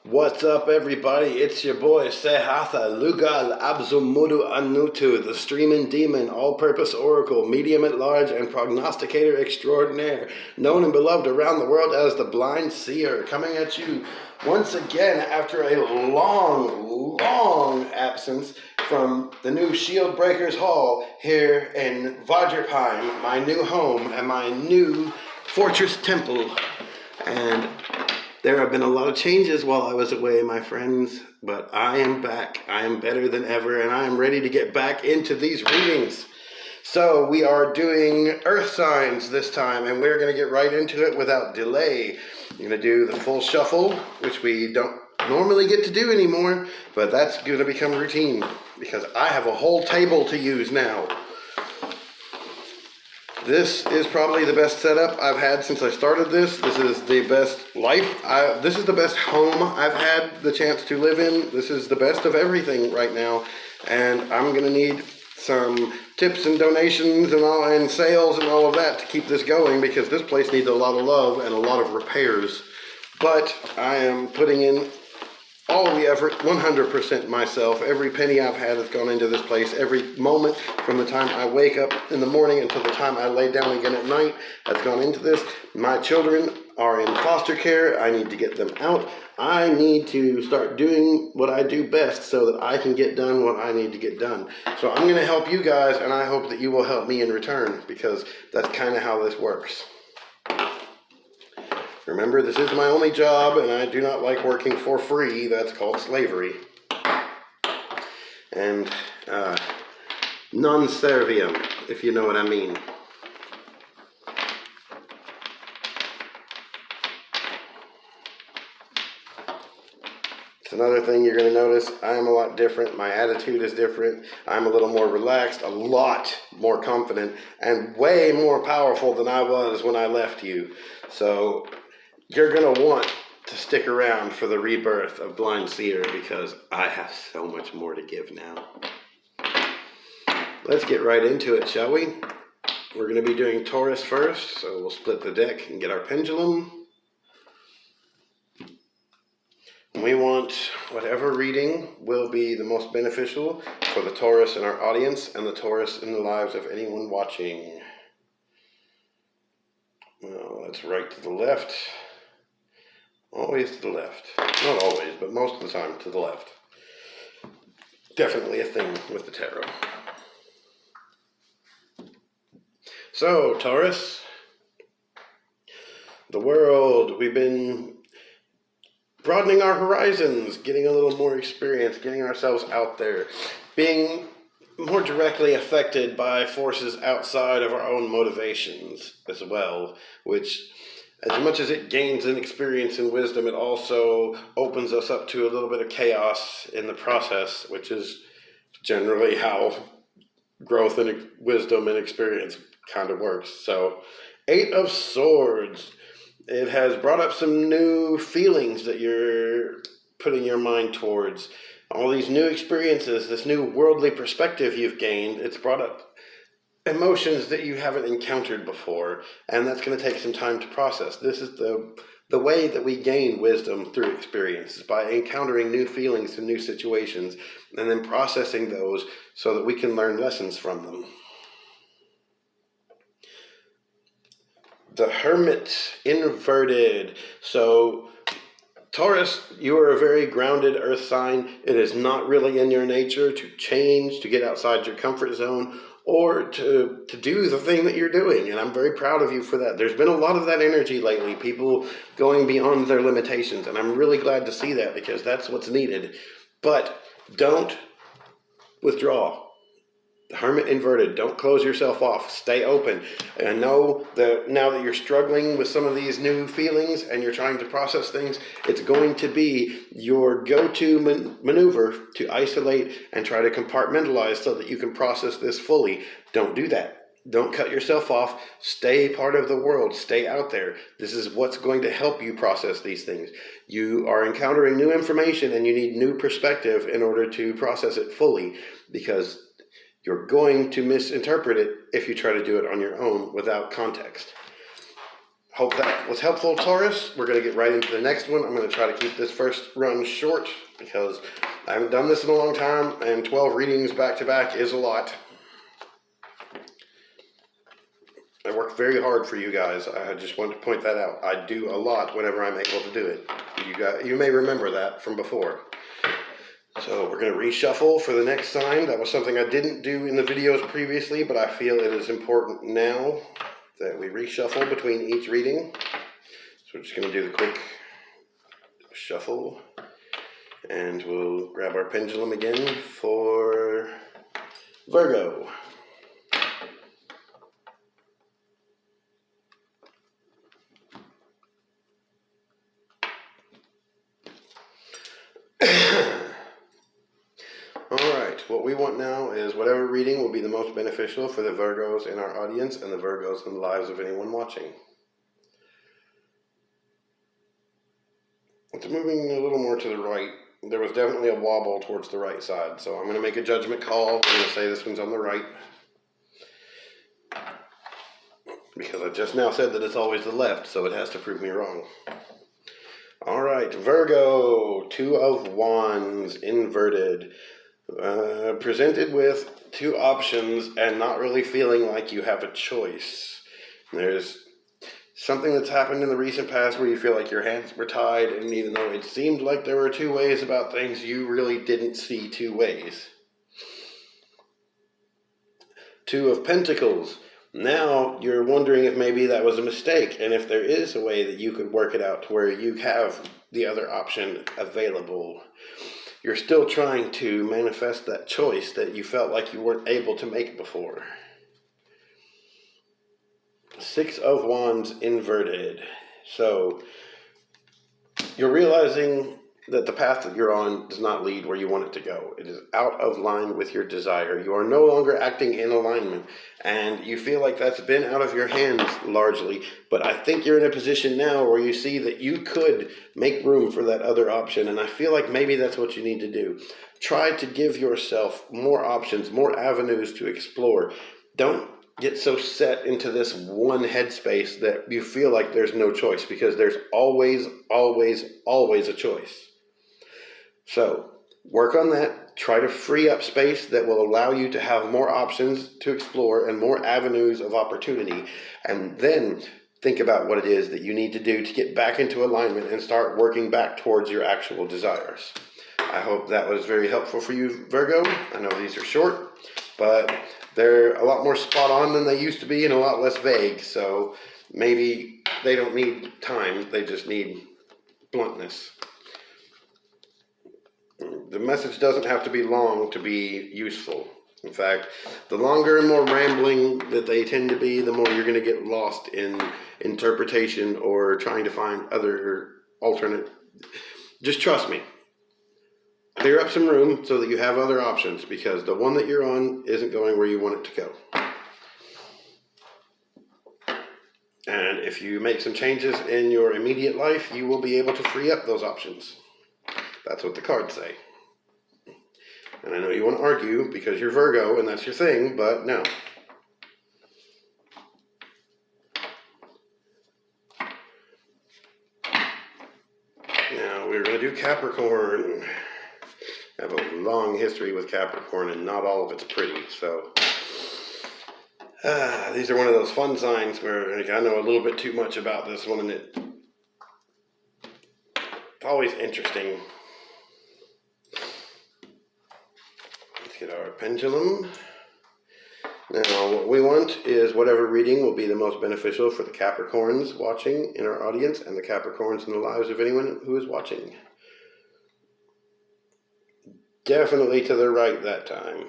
What's up, everybody? It's your boy Saehatha, Lugal, Abzumudu-Anutu, the streaming demon, all-purpose oracle, medium at large, and prognosticator extraordinaire, known and beloved around the world as the blind seer, coming at you once again after a long absence from the new Shield Breakers Hall here in Wardripheim, my new home and my new fortress temple. And there have been a lot of changes while I was away, my friends, but I am back. I am better than ever, and I am ready to get back into these readings. So we are doing earth signs this time, and we're going to get right into it without delay. I'm going to do the full shuffle, which we don't normally get to do anymore, but that's going to become routine because I have a whole table to use now. This is probably the best setup I've had since I started this. This is the best life. This is the best home I've had the chance to live in. This is the best of everything right now. And I'm going to need some tips and donations and sales and all of that to keep this going because this place needs a lot of love and a lot of repairs. But I am putting in all of the effort, 100% myself. Every penny I've had has gone into this place. Every moment from the time I wake up in the morning until the time I lay down again at night has gone into this. My children are in foster care. I need to get them out. I need to start doing what I do best so that I can get done what I need to get done. So I'm going to help you guys, and I hope that you will help me in return because that's kind of how this works. Remember, this is my only job, and I do not like working for free. That's called slavery. And non serviam, if you know what I mean. It's another thing you're going to notice. I am a lot different. My attitude is different. I'm a little more relaxed, a lot more confident, and way more powerful than I was when I left you. So you're going to want to stick around for the rebirth of Blind Seer because I have so much more to give now. Let's get right into it, shall we? We're going to be doing Taurus first, so we'll split the deck and get our pendulum. We want whatever reading will be the most beneficial for the Taurus in our audience and the Taurus in the lives of anyone watching. Well, let's right to the left. Always to the left. Not always, but most of the time to the left. Definitely a thing with the tarot. So, Taurus, the world, we've been broadening our horizons, getting a little more experience, getting ourselves out there, being more directly affected by forces outside of our own motivations as well, which, as much as it gains in experience and wisdom, it also opens us up to a little bit of chaos in the process, which is generally how growth and wisdom and experience kind of works. So, 8 of Swords. It has brought up some new feelings that you're putting your mind towards. All these new experiences, this new worldly perspective you've gained, it's brought up emotions that you haven't encountered before, and that's going to take some time to process. This is the way that we gain wisdom through experience, is by encountering new feelings and new situations, and then processing those so that we can learn lessons from them. The Hermit, inverted. So, Taurus, you are a very grounded earth sign. It is not really in your nature to change, to get outside your comfort zone, or to do the thing that you're doing. And I'm very proud of you for that. There's been a lot of that energy lately, people going beyond their limitations. And I'm really glad to see that because that's what's needed. But don't withdraw. The Hermit inverted. Don't close yourself off. Stay open. And know that now that you're struggling with some of these new feelings and you're trying to process things, it's going to be your go-to maneuver to isolate and try to compartmentalize so that you can process this fully. Don't do that. Don't cut yourself off. Stay part of the world. Stay out there. This is what's going to help you process these things. You are encountering new information and you need new perspective in order to process it fully because you're going to misinterpret it if you try to do it on your own without context. Hope that was helpful, Taurus. We're going to get right into the next one. I'm going to try to keep this first run short because I haven't done this in a long time, and 12 readings back to back is a lot. I work very hard for you guys. I just want to point that out. I do a lot whenever I'm able to do it. You may remember that from before. So we're going to reshuffle for the next sign. That was something I didn't do in the videos previously, but I feel it is important now that we reshuffle between each reading. So we're just going to do the quick shuffle. And we'll grab our pendulum again for Virgo. Alright, what we want now is whatever reading will be the most beneficial for the Virgos in our audience and the Virgos in the lives of anyone watching. It's moving a little more to the right. There was definitely a wobble towards the right side, so I'm going to make a judgment call. I'm going to say this one's on the right. Because I just now said that it's always the left, so it has to prove me wrong. Alright, Virgo, Two of Wands, inverted. Presented with two options and not really feeling like you have a choice. There's something that's happened in the recent past where you feel like your hands were tied, and even though it seemed like there were two ways about things, you really didn't see two ways. Two of Pentacles. Now you're wondering if maybe that was a mistake, and if there is a way that you could work it out to where you have the other option available. You're still trying to manifest that choice that you felt like you weren't able to make before. Six of Wands inverted. So you're realizing that the path that you're on does not lead where you want it to go. It is out of line with your desire. You are no longer acting in alignment, and you feel like that's been out of your hands largely, but I think you're in a position now where you see that you could make room for that other option, and I feel like maybe that's what you need to do. Try to give yourself more options, more avenues to explore. Don't get so set into this one headspace that you feel like there's no choice, because there's always, always, always a choice. So, work on that. Try to free up space that will allow you to have more options to explore and more avenues of opportunity. And then think about what it is that you need to do to get back into alignment and start working back towards your actual desires. I hope that was very helpful for you, Virgo. I know these are short, but they're a lot more spot on than they used to be and a lot less vague. So maybe they don't need time, they just need bluntness. The message doesn't have to be long to be useful. In fact, the longer and more rambling that they tend to be, the more you're going to get lost in interpretation or trying to find other alternate. Just trust me. Clear up some room so that you have other options, because the one that you're on isn't going where you want it to go. And if you make some changes in your immediate life, you will be able to free up those options. That's what the cards say. And I know you want to argue because you're Virgo and that's your thing, but no. Now we're going to do Capricorn. I have a long history with Capricorn and not all of it's pretty, so these are one of those fun signs where I know a little bit too much about this one, and it's always interesting. Let's get our pendulum. Now, what we want is whatever reading will be the most beneficial for the Capricorns watching in our audience and the Capricorns in the lives of anyone who is watching. Definitely to the right that time.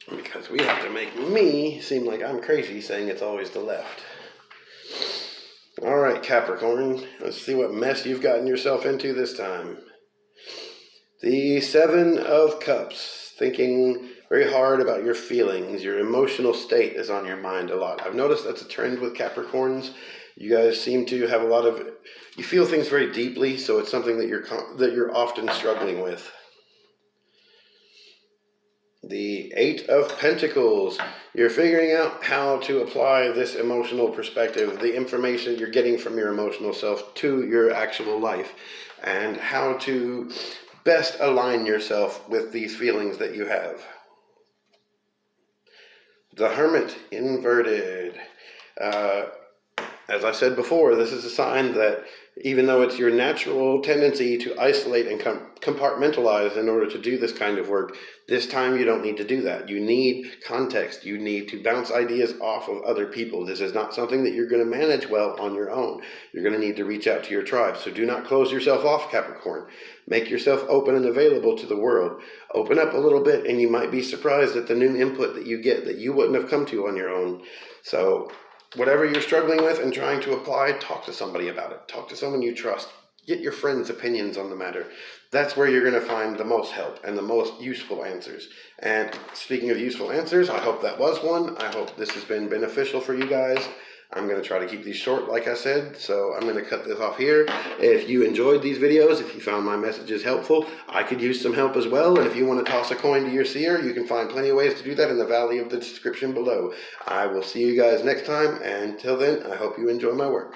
Because we have to make me seem like I'm crazy saying it's always the left. Alright, Capricorn, let's see what mess you've gotten yourself into this time. The Seven of Cups, thinking very hard about your feelings. Your emotional state is on your mind a lot. I've noticed that's a trend with Capricorns. You guys seem to have a lot of, you feel things very deeply, so it's something that you're often struggling with. the Eight of Pentacles. You're figuring out how to apply this emotional perspective, the information you're getting from your emotional self to your actual life, and how to best align yourself with these feelings that you have. The Hermit inverted. As I said before, this is a sign that even though it's your natural tendency to isolate and compartmentalize in order to do this kind of work, this time you don't need to do that. You need context. You need to bounce ideas off of other people. This is not something that you're going to manage well on your own. You're going to need to reach out to your tribe. So do not close yourself off, Capricorn. Make yourself open and available to the world. Open up a little bit and you might be surprised at the new input that you get that you wouldn't have come to on your own. So whatever you're struggling with and trying to apply, talk to somebody about it. Talk to someone you trust. Get your friends' opinions on the matter. That's where you're going to find the most help and the most useful answers. And speaking of useful answers, I hope that was one. I hope this has been beneficial for you guys. I'm going to try to keep these short, like I said, so I'm going to cut this off here. If you enjoyed these videos, if you found my messages helpful, I could use some help as well. And if you want to toss a coin to your seer, you can find plenty of ways to do that in the valley of the description below. I will see you guys next time, and until then, I hope you enjoy my work.